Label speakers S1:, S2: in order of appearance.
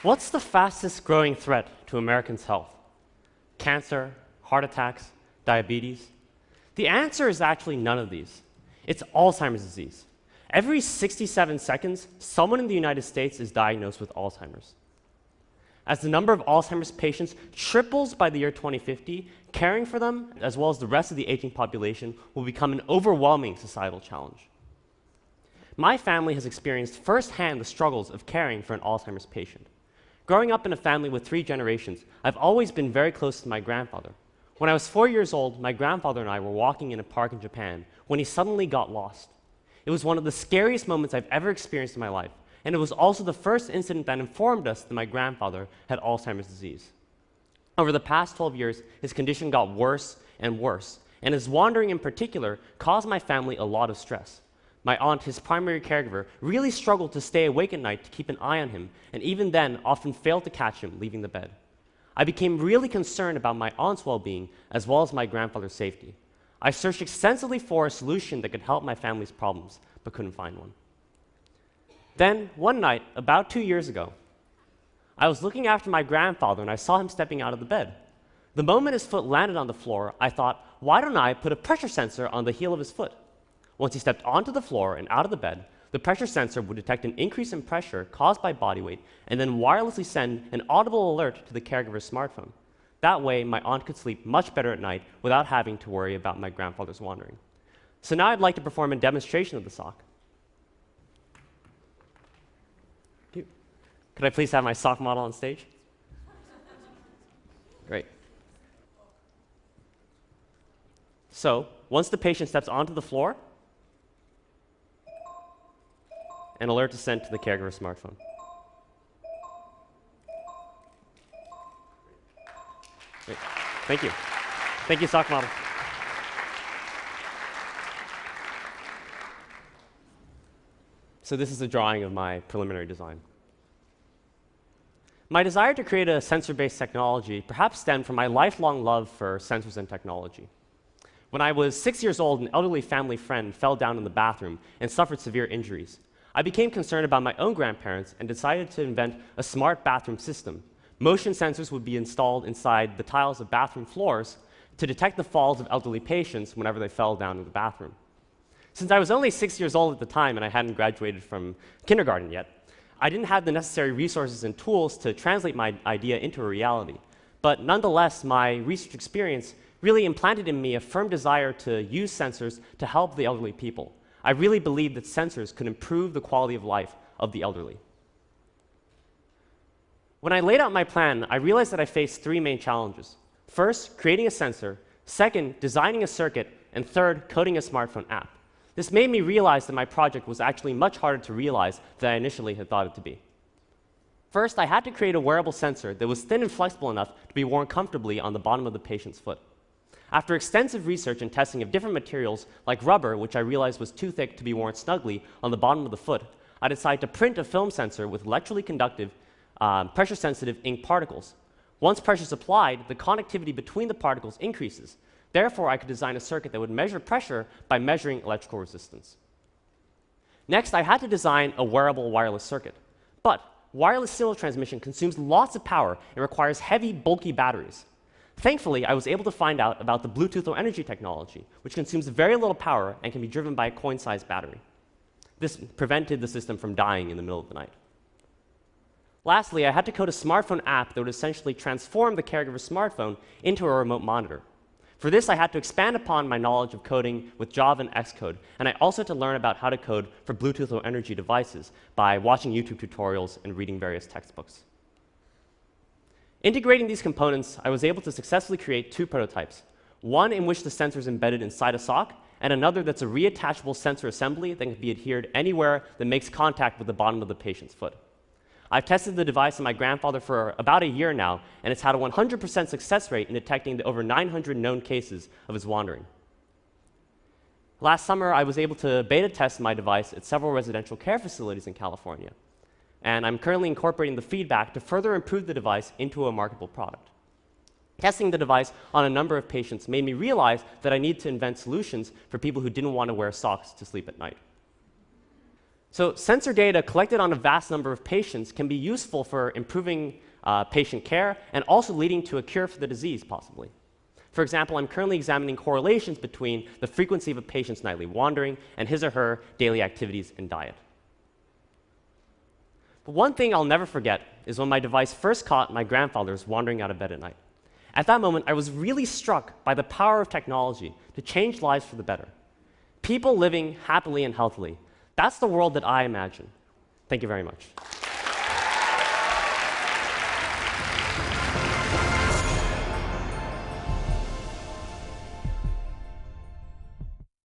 S1: What's the fastest growing threat to Americans' health? Cancer, heart attacks, diabetes? The answer is actually none of these. It's Alzheimer's disease. Every 67 seconds, someone in the United States is diagnosed with Alzheimer's. As the number of Alzheimer's patients triples by the year 2050, caring for them, as well as the rest of the aging population, will become an overwhelming societal challenge. My family has experienced firsthand the struggles of caring for an Alzheimer's patient. Growing up in a family with 3 generations, I've always been very close to my grandfather. When I was 4 years old, my grandfather and I were walking in a park in Japan when he suddenly got lost. It was one of the scariest moments I've ever experienced in my life, and it was also the first incident that informed us that my grandfather had Alzheimer's disease. Over the past 12 years, his condition got worse and worse, and his wandering in particular caused my family a lot of stress. My aunt, his primary caregiver, really struggled to stay awake at night to keep an eye on him, and even then often failed to catch him leaving the bed. I became really concerned about my aunt's well-being as well as my grandfather's safety. I searched extensively for a solution that could help my family's problems, but couldn't find one. Then, one night, about 2 years ago, I was looking after my grandfather and I saw him stepping out of the bed. The moment his foot landed on the floor, I thought, why don't I put a pressure sensor on the heel of his foot? Once he stepped onto the floor and out of the bed, the pressure sensor would detect an increase in pressure caused by body weight and then wirelessly send an audible alert to the caregiver's smartphone. That way, my aunt could sleep much better at night without having to worry about my grandfather's wandering. So now I'd like to perform a demonstration of the sock. Could I please have my sock model on stage? Great. So, once the patient steps onto the floor, an alert is sent to the caregiver's smartphone. Great. Thank you. Thank you, sock model. So this is a drawing of my preliminary design. My desire to create a sensor-based technology perhaps stemmed from my lifelong love for sensors and technology. When I was 6 years old, an elderly family friend fell down in the bathroom and suffered severe injuries. I became concerned about my own grandparents and decided to invent a smart bathroom system. Motion sensors would be installed inside the tiles of bathroom floors to detect the falls of elderly patients whenever they fell down in the bathroom. Since I was only 6 years old at the time and I hadn't graduated from kindergarten yet, I didn't have the necessary resources and tools to translate my idea into a reality. But nonetheless, my research experience really implanted in me a firm desire to use sensors to help the elderly people. I really believed that sensors could improve the quality of life of the elderly. When I laid out my plan, I realized that I faced 3 main challenges. First, creating a sensor. Second, designing a circuit. And third, coding a smartphone app. This made me realize that my project was actually much harder to realize than I initially had thought it to be. First, I had to create a wearable sensor that was thin and flexible enough to be worn comfortably on the bottom of the patient's foot. After extensive research and testing of different materials, like rubber, which I realized was too thick to be worn snugly on the bottom of the foot, I decided to print a film sensor with electrically conductive, pressure-sensitive ink particles. Once pressure is applied, the connectivity between the particles increases. Therefore, I could design a circuit that would measure pressure by measuring electrical resistance. Next, I had to design a wearable wireless circuit. But wireless serial transmission consumes lots of power and requires heavy, bulky batteries. Thankfully, I was able to find out about the Bluetooth Low Energy technology, which consumes very little power and can be driven by a coin-sized battery. This prevented the system from dying in the middle of the night. Lastly, I had to code a smartphone app that would essentially transform the caregiver's smartphone into a remote monitor. For this, I had to expand upon my knowledge of coding with Java and Xcode, and I also had to learn about how to code for Bluetooth Low Energy devices by watching YouTube tutorials and reading various textbooks. Integrating these components, I was able to successfully create 2 prototypes, one in which the sensor is embedded inside a sock, and another that's a reattachable sensor assembly that can be adhered anywhere that makes contact with the bottom of the patient's foot. I've tested the device on my grandfather for about a year now, and it's had a 100% success rate in detecting the over 900 known cases of his wandering. Last summer, I was able to beta test my device at several residential care facilities in California, and I'm currently incorporating the feedback to further improve the device into a marketable product. Testing the device on a number of patients made me realize that I need to invent solutions for people who didn't want to wear socks to sleep at night. So sensor data collected on a vast number of patients can be useful for improving patient care and also leading to a cure for the disease, possibly. For example, I'm currently examining correlations between the frequency of a patient's nightly wandering and his or her daily activities and diet. But one thing I'll never forget is when my device first caught my grandfather's wandering out of bed at night. At that moment, I was really struck by the power of technology to change lives for the better. People living happily and healthily. That's the world that I imagine. Thank you very much.